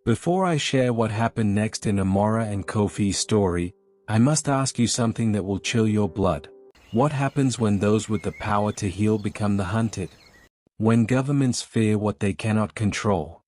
Before I share what happened next in Amara and Kofi's story, I must ask you something that will chill your blood. What happens when those with the power to heal become the hunted? When governments fear what they cannot control?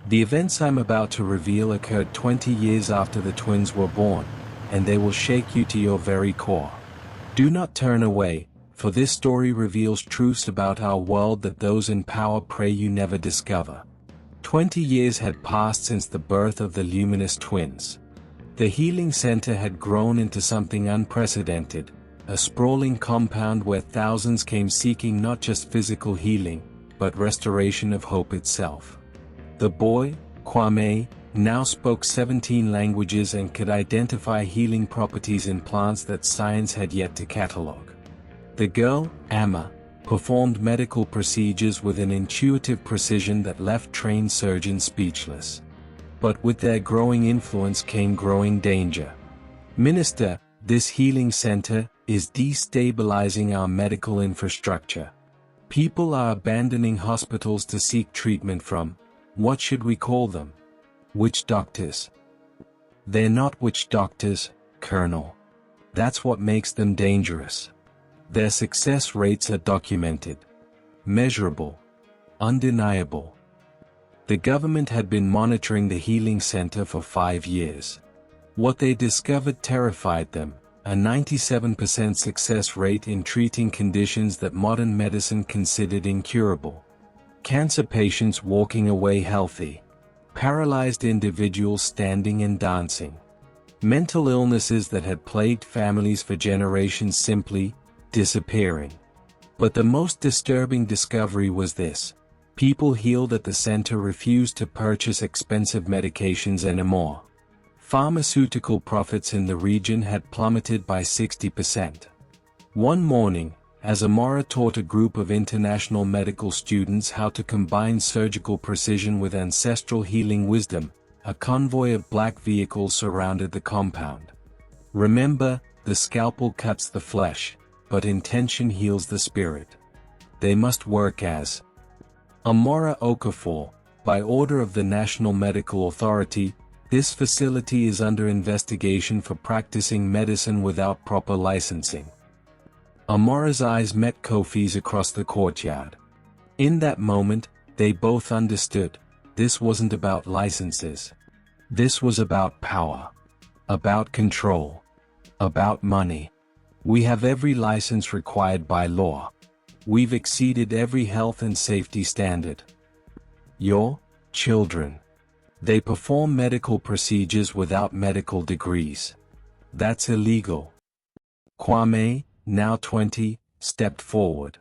The events I'm about to reveal occurred 20 years after the twins were born, and they will shake you to your very core. Do not turn away, for this story reveals truths about our world that those in power pray you never discover. 20 years had passed since the birth of the luminous twins. The healing center had grown into something unprecedented, a sprawling compound where thousands came seeking not just physical healing, but restoration of hope itself. The boy, Kwame, now spoke 17 languages and could identify healing properties in plants that science had yet to catalog. The girl, Amma, performed medical procedures with an intuitive precision that left trained surgeons speechless. But with their growing influence came growing danger. Minister, this healing center is destabilizing our medical infrastructure. People are abandoning hospitals to seek treatment from, what should we call them? Witch doctors. They're not witch doctors, Colonel. That's what makes them dangerous. Their success rates are documented, measurable, undeniable. The government had been monitoring the healing center for 5 years. What they discovered terrified them, a 97% success rate in treating conditions that modern medicine considered incurable. Cancer patients walking away healthy. Paralyzed individuals standing and dancing. Mental illnesses that had plagued families for generations simply disappearing. But the most disturbing discovery was this. People healed at the center refused to purchase expensive medications anymore. Pharmaceutical profits in the region had plummeted by 60%. One morning, as Amara taught a group of international medical students how to combine surgical precision with ancestral healing wisdom, a convoy of black vehicles surrounded the compound. Remember, the scalpel cuts the flesh, but intention heals the spirit. They must work as Amara Okafor, by order of the National Medical Authority. This facility is under investigation for practicing medicine without proper licensing. Amara's eyes met Kofi's across the courtyard. In that moment, they both understood, this wasn't about licenses. This was about power. About control. About money. We have every license required by law. We've exceeded every health and safety standard. Your children. They perform medical procedures without medical degrees. That's illegal. Kwame, now 20, stepped forward.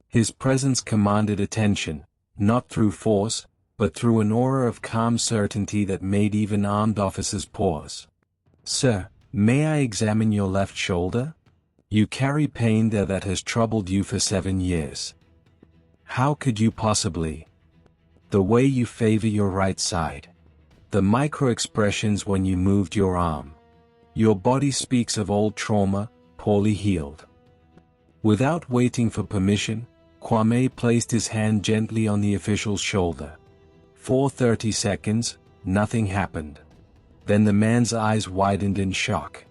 His presence commanded attention, not through force, but through an aura of calm certainty that made even armed officers pause. Sir, may I examine your left shoulder? You carry pain there that has troubled you for 7 years. How could you possibly? The way you favor your right side. The micro-expressions when you moved your arm. Your body speaks of old trauma, poorly healed. Without waiting for permission, Kwame placed his hand gently on the official's shoulder. For 30 seconds, nothing happened. Then the man's eyes widened in shock.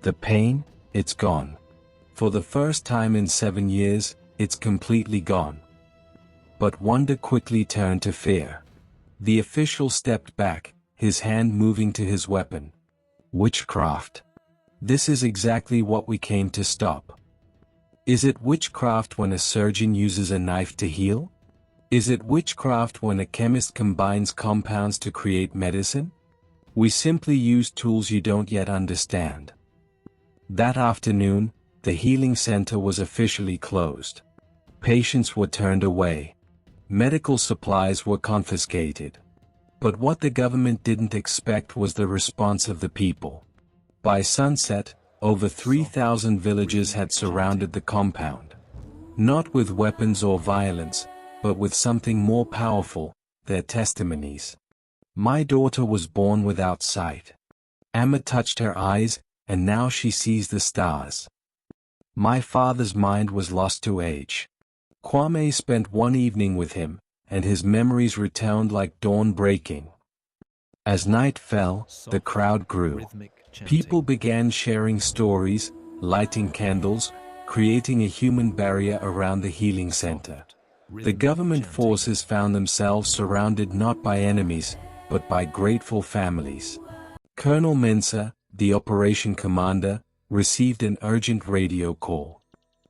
The pain, it's gone. For the first time in 7 years, it's completely gone. But wonder quickly turned to fear. The official stepped back, his hand moving to his weapon. Witchcraft. This is exactly what we came to stop. Is it witchcraft when a surgeon uses a knife to heal? Is it witchcraft when a chemist combines compounds to create medicine? We simply use tools you don't yet understand. That afternoon, the healing center was officially closed. Patients were turned away. Medical supplies were confiscated. But what the government didn't expect was the response of the people. By sunset, over 3,000 villagers had surrounded the compound. Not with weapons or violence, but with something more powerful, their testimonies. My daughter was born without sight. Amma touched her eyes, and now she sees the stars. My father's mind was lost to age. Kwame spent one evening with him, and his memories returned like dawn breaking. As night fell, the crowd grew. People began sharing stories, lighting candles, creating a human barrier around the healing center. The government forces found themselves surrounded not by enemies, but by grateful families. Colonel Mensah, the operation commander, received an urgent radio call.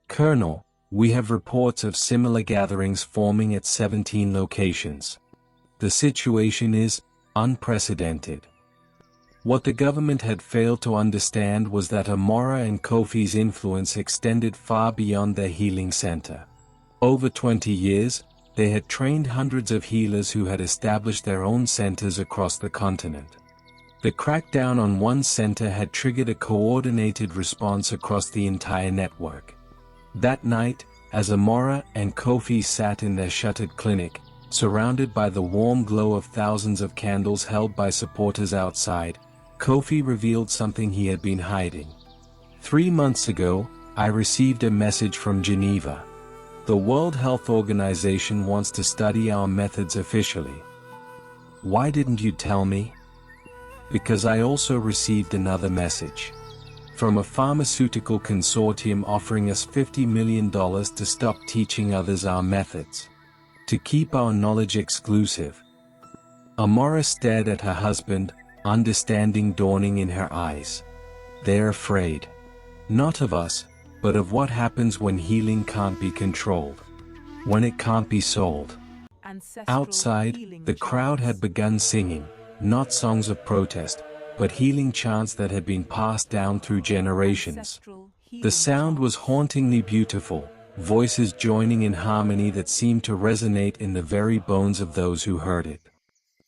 "Colonel, we have reports of similar gatherings forming at 17 locations. The situation is unprecedented." What the government had failed to understand was that Amara and Kofi's influence extended far beyond their healing center. Over 20 years, they had trained hundreds of healers who had established their own centers across the continent. The crackdown on one center had triggered a coordinated response across the entire network. That night, as Amara and Kofi sat in their shuttered clinic, surrounded by the warm glow of thousands of candles held by supporters outside, Kofi revealed something he had been hiding. 3 months ago, I received a message from Geneva. The World Health Organization wants to study our methods officially. Why didn't you tell me? Because I also received another message. From a pharmaceutical consortium offering us $50 million to stop teaching others our methods. To keep our knowledge exclusive. Amara stared at her husband, understanding dawning in her eyes. They're afraid. Not of us, but of what happens when healing can't be controlled. When it can't be sold. Outside, the crowd had begun singing, not songs of protest, but healing chants that had been passed down through generations. The sound was hauntingly beautiful, voices joining in harmony that seemed to resonate in the very bones of those who heard it.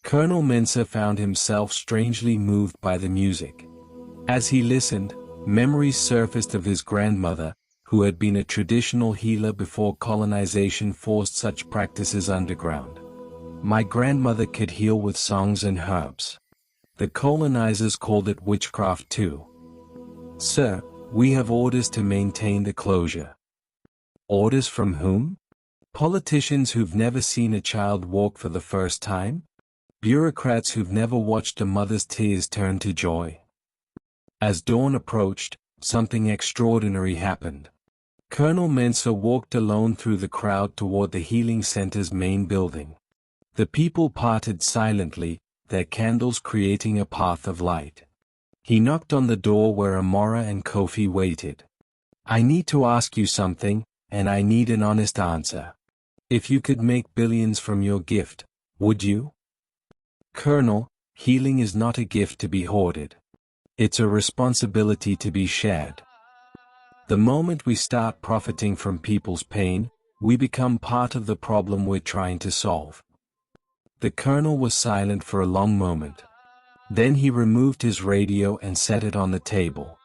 Colonel Mensah found himself strangely moved by the music. As he listened, memories surfaced of his grandmother, who had been a traditional healer before colonization forced such practices underground. "My grandmother could heal with songs and herbs. The colonizers called it witchcraft too. Sir, we have orders to maintain the closure." Orders from whom? Politicians who've never seen a child walk for the first time? Bureaucrats who've never watched a mother's tears turn to joy? As dawn approached, something extraordinary happened. Colonel Mensah walked alone through the crowd toward the healing center's main building. The people parted silently, their candles creating a path of light. He knocked on the door where Amara and Kofi waited. "I need to ask you something, and I need an honest answer. If you could make billions from your gift, would you?" "Colonel, healing is not a gift to be hoarded. It's a responsibility to be shared. The moment we start profiting from people's pain, we become part of the problem we're trying to solve." The colonel was silent for a long moment. Then he removed his radio and set it on the table.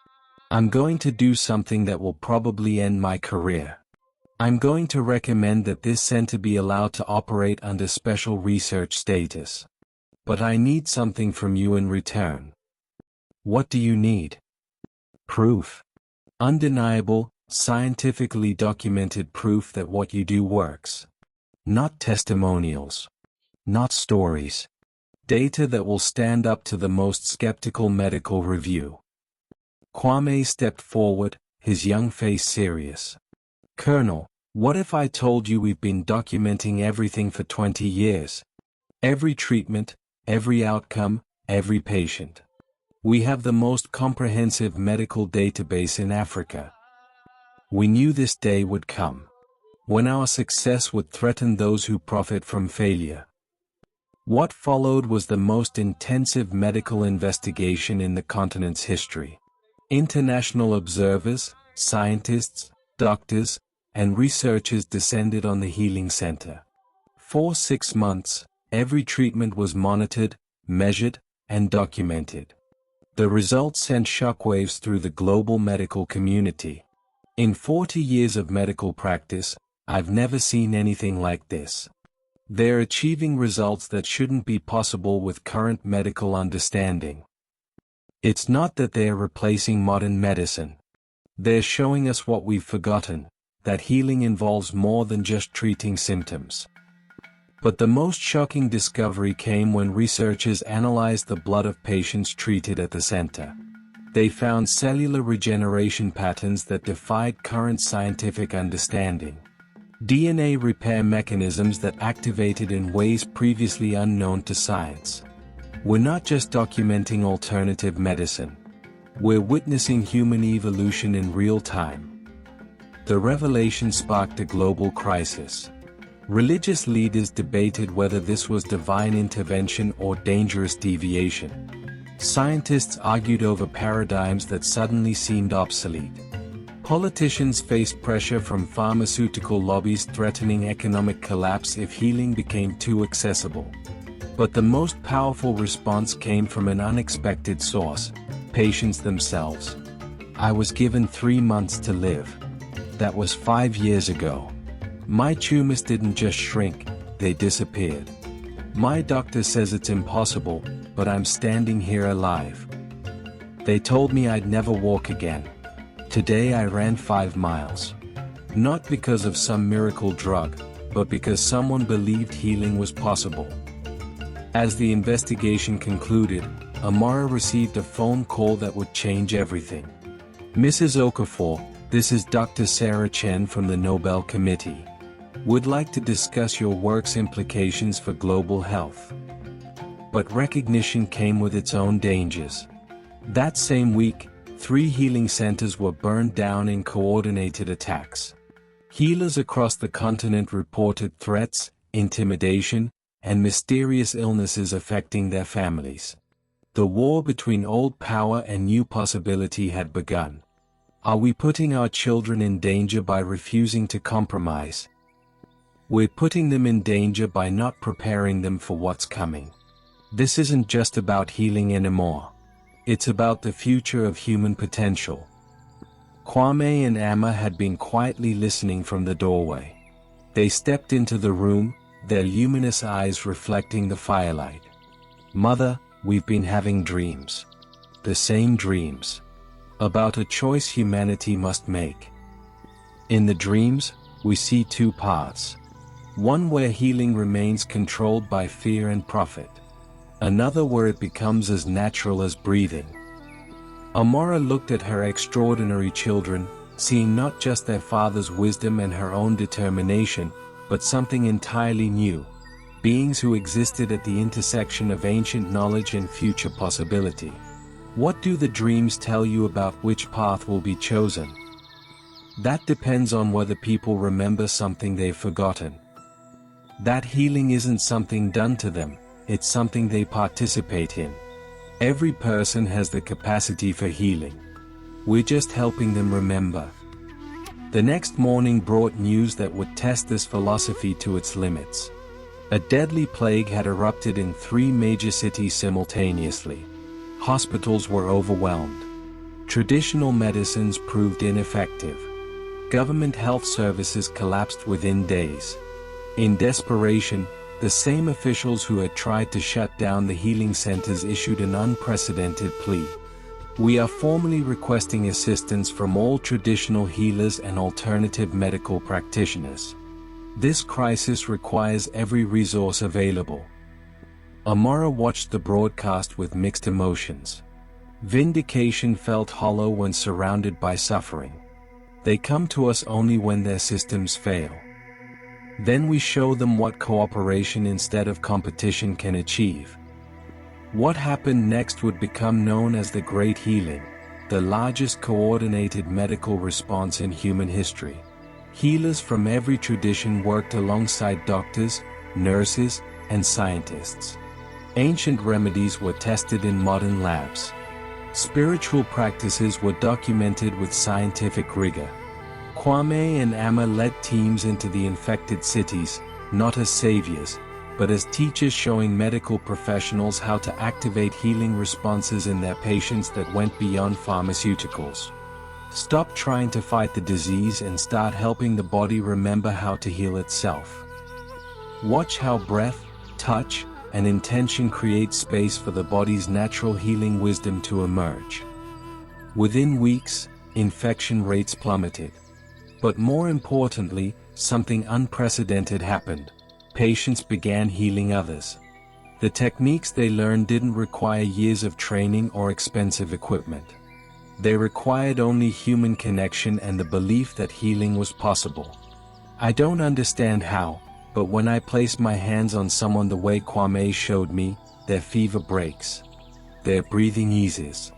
"I'm going to do something that will probably end my career. I'm going to recommend that this center be allowed to operate under special research status. But I need something from you in return." "What do you need?" "Proof. Undeniable, scientifically documented proof that what you do works. Not testimonials. Not stories. Data that will stand up to the most skeptical medical review." Kwame stepped forward, his young face serious. "Colonel, what if I told you we've been documenting everything for 20 years? Every treatment, every outcome, every patient. We have the most comprehensive medical database in Africa. We knew this day would come. When our success would threaten those who profit from failure." What followed was the most intensive medical investigation in the continent's history. International observers, scientists, doctors, and researchers descended on the healing center. For 6 months, every treatment was monitored, measured, and documented. The results sent shockwaves through the global medical community. In 40 years of medical practice, I've never seen anything like this. They're achieving results that shouldn't be possible with current medical understanding. It's not that they're replacing modern medicine. They're showing us what we've forgotten, that healing involves more than just treating symptoms. But the most shocking discovery came when researchers analyzed the blood of patients treated at the center. They found cellular regeneration patterns that defied current scientific understanding. DNA repair mechanisms that activated in ways previously unknown to science. We're not just documenting alternative medicine. We're witnessing human evolution in real time. The revelation sparked a global crisis. Religious leaders debated whether this was divine intervention or dangerous deviation. Scientists argued over paradigms that suddenly seemed obsolete. Politicians faced pressure from pharmaceutical lobbies threatening economic collapse if healing became too accessible. But the most powerful response came from an unexpected source: patients themselves. I was given 3 months to live. That was 5 years ago. My tumors didn't just shrink, they disappeared. My doctor says it's impossible, but I'm standing here alive. They told me I'd never walk again. Today I ran 5 miles. Not because of some miracle drug, but because someone believed healing was possible. As the investigation concluded, Amara received a phone call that would change everything. Mrs. Okafor, this is Dr. Sarah Chen from the Nobel Committee. Would like to discuss your work's implications for global health. But recognition came with its own dangers. That same week, 3 healing centers were burned down in coordinated attacks. Healers across the continent reported threats, intimidation, and mysterious illnesses affecting their families. The war between old power and new possibility had begun. Are we putting our children in danger by refusing to compromise? We're putting them in danger by not preparing them for what's coming. This isn't just about healing anymore. It's about the future of human potential. Kwame and Amma had been quietly listening from the doorway. They stepped into the room, their luminous eyes reflecting the firelight. Mother, we've been having dreams. The same dreams. About a choice humanity must make. In the dreams, we see 2 paths. One where healing remains controlled by fear and profit. Another where it becomes as natural as breathing. Amara looked at her extraordinary children, seeing not just their father's wisdom and her own determination, but something entirely new. Beings who existed at the intersection of ancient knowledge and future possibility. What do the dreams tell you about which path will be chosen? That depends on whether people remember something they've forgotten. That healing isn't something done to them, it's something they participate in. Every person has the capacity for healing. We're just helping them remember. The next morning brought news that would test this philosophy to its limits. A deadly plague had erupted in 3 major cities simultaneously. Hospitals were overwhelmed. Traditional medicines proved ineffective. Government health services collapsed within days. In desperation, the same officials who had tried to shut down the healing centers issued an unprecedented plea. We are formally requesting assistance from all traditional healers and alternative medical practitioners. This crisis requires every resource available. Amara watched the broadcast with mixed emotions. Vindication felt hollow when surrounded by suffering. They come to us only when their systems fail. Then we show them what cooperation instead of competition can achieve. What happened next would become known as the Great Healing, the largest coordinated medical response in human history. Healers from every tradition worked alongside doctors, nurses, and scientists. Ancient remedies were tested in modern labs. Spiritual practices were documented with scientific rigor. Kwame and Amma led teams into the infected cities, not as saviors, but as teachers showing medical professionals how to activate healing responses in their patients that went beyond pharmaceuticals. Stop trying to fight the disease and start helping the body remember how to heal itself. Watch how breath, touch, and intention create space for the body's natural healing wisdom to emerge. Within weeks, infection rates plummeted. But more importantly, something unprecedented happened. patients began healing others. The techniques they learned didn't require years of training or expensive equipment. They required only human connection and the belief that healing was possible. I don't understand how, but when I place my hands on someone the way Kwame showed me, their fever breaks. Their breathing eases.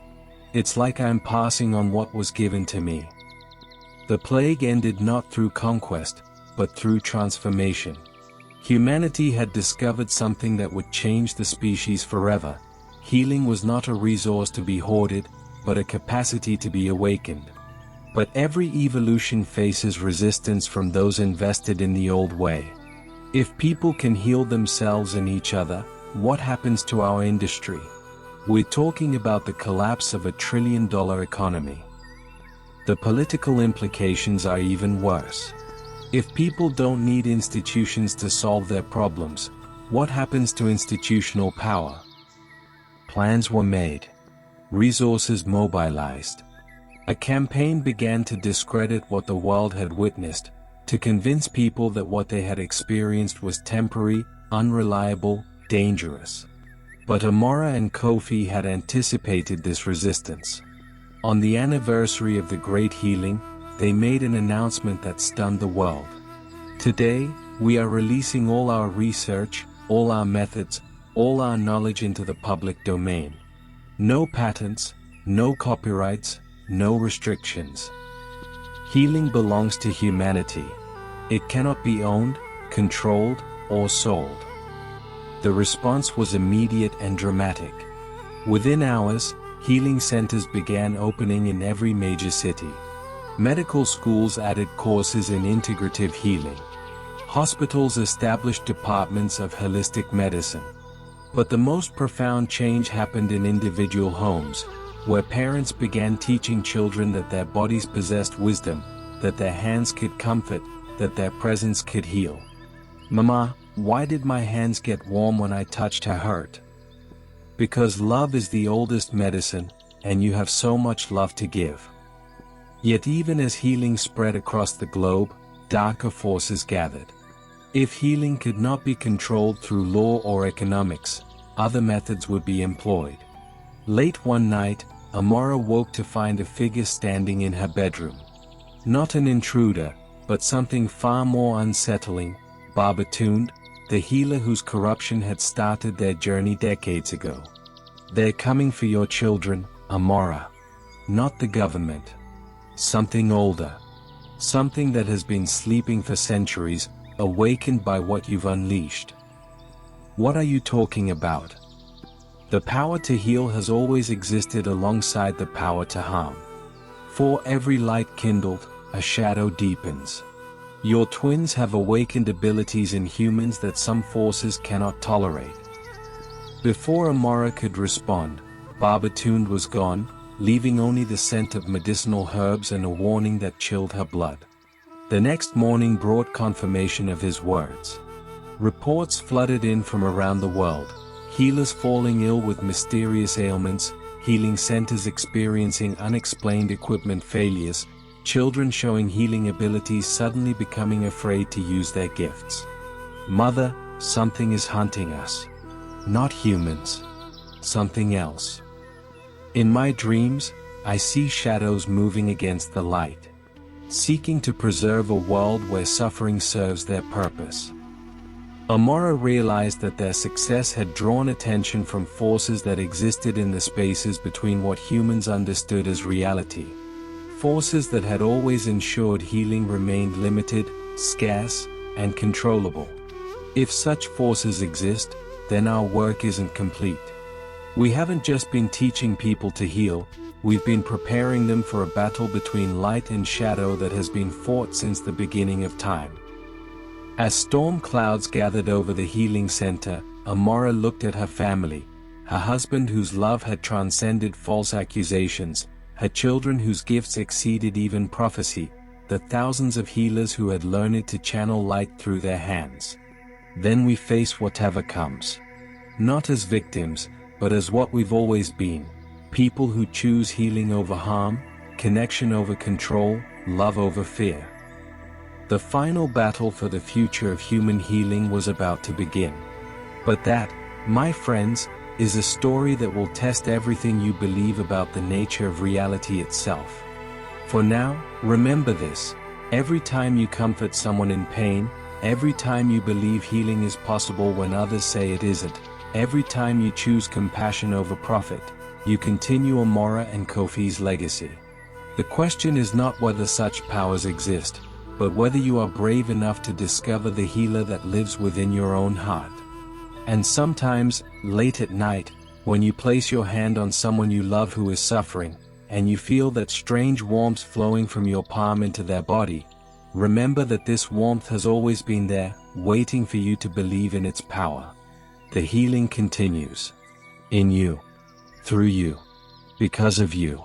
It's like I'm passing on what was given to me. The plague ended not through conquest, but through transformation. Humanity had discovered something that would change the species forever. Healing was not a resource to be hoarded, but a capacity to be awakened. But every evolution faces resistance from those invested in the old way. If people can heal themselves and each other, what happens to our industry? We're talking about the collapse of $1 trillion economy. The political implications are even worse. If people don't need institutions to solve their problems, what happens to institutional power? Plans were made. Resources mobilized. A campaign began to discredit what the world had witnessed, to convince people that what they had experienced was temporary, unreliable, dangerous. But Amara and Kofi had anticipated this resistance. On the anniversary of the Great Healing, they made an announcement that stunned the world. Today, we are releasing all our research, all our methods, all our knowledge into the public domain. No patents, no copyrights, no restrictions. Healing belongs to humanity. It cannot be owned, controlled, or sold. The response was immediate and dramatic. Within hours, healing centers began opening in every major city. Medical schools added courses in integrative healing. Hospitals established departments of holistic medicine. But the most profound change happened in individual homes, where parents began teaching children that their bodies possessed wisdom, that their hands could comfort, that their presence could heal. Mama, why did my hands get warm when I touched her hurt? Because love is the oldest medicine, and you have so much love to give. Yet even as healing spread across the globe, darker forces gathered. If healing could not be controlled through law or economics, other methods would be employed. Late one night, Amara woke to find a figure standing in her bedroom. Not an intruder, but something far more unsettling, Babatunde, the healer whose corruption had started their journey decades ago. They're coming for your children, Amara. Not the government. Something older. Something that has been sleeping for centuries, awakened by what you've unleashed. What are you talking about? The power to heal has always existed alongside the power to harm. For every light kindled, a shadow deepens. Your twins have awakened abilities in humans that some forces cannot tolerate. Before Amara could respond, Babatunde was gone, leaving only the scent of medicinal herbs and a warning that chilled her blood. The next morning brought confirmation of his words. Reports flooded in from around the world, healers falling ill with mysterious ailments, healing centers experiencing unexplained equipment failures, children showing healing abilities suddenly becoming afraid to use their gifts. Mother, something is hunting us. Not humans. Something else. In my dreams, I see shadows moving against the light, seeking to preserve a world where suffering serves their purpose. Amara realized that their success had drawn attention from forces that existed in the spaces between what humans understood as reality. Forces that had always ensured healing remained limited, scarce, and controllable. If such forces exist, then our work isn't complete. We haven't just been teaching people to heal, we've been preparing them for a battle between light and shadow that has been fought since the beginning of time. As storm clouds gathered over the healing center, Amara looked at her family, her husband whose love had transcended false accusations, her children whose gifts exceeded even prophecy, the thousands of healers who had learned to channel light through their hands. Then we face whatever comes. Not as victims, but as what we've always been, people who choose healing over harm, connection over control, love over fear. The final battle for the future of human healing was about to begin. But that, my friends, is a story that will test everything you believe about the nature of reality itself. For now, remember this: every time you comfort someone in pain, every time you believe healing is possible when others say it isn't, every time you choose compassion over profit, you continue Amara and Kofi's legacy. The question is not whether such powers exist, but whether you are brave enough to discover the healer that lives within your own heart. And sometimes, late at night, when you place your hand on someone you love who is suffering, and you feel that strange warmth flowing from your palm into their body, remember that this warmth has always been there, waiting for you to believe in its power. The healing continues. In you. Through you. Because of you.